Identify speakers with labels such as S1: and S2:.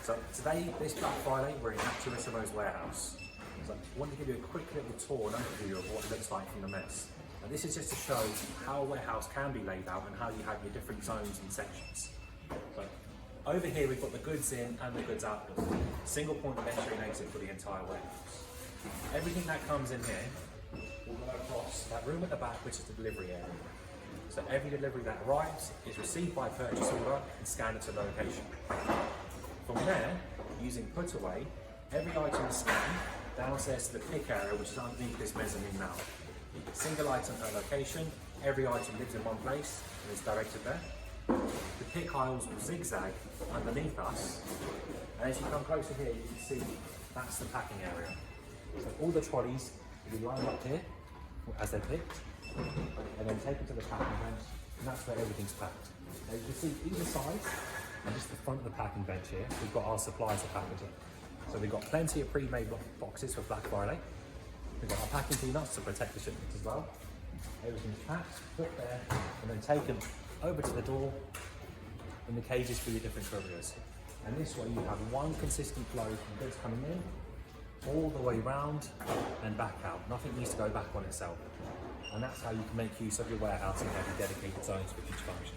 S1: So today, this Black Friday, we're in Naturisimo's warehouse. So I want to give you a quick little tour and overview of what it looks like from the mess. And this is just to show how a warehouse can be laid out and how you have your different zones and sections. So over here we've got the goods in and the goods out. Single point of entry and exit for the entire warehouse. Everything that comes in here will go across that room at the back, which is the delivery area. So every delivery that arrives is received by purchase order and scanned to the location. From there, using put away, every item is scanned downstairs to the pick area, which is underneath this mezzanine now. Single item per location, every item lives in one place and is directed there. The pick aisles will zigzag underneath us, and as you come closer here, you can see that's the packing area. So all the trolleys will be lined up here as they're picked, and then taken to the packing bench, and that's where everything's packed. Now you can see either side, and just the front of the packing bench here, we've got our supplies of packaging. So we've got plenty of pre-made boxes for Black Friday. We've got our packing peanuts to protect the shipment as well. Everything's packed, put there, and then taken over to the door in the cages for your different couriers. And this way you have one consistent flow of goods coming in, all the way round and back out. Nothing needs to go back on itself. And that's how you can make use of your warehouse and have your dedicated zones for each function.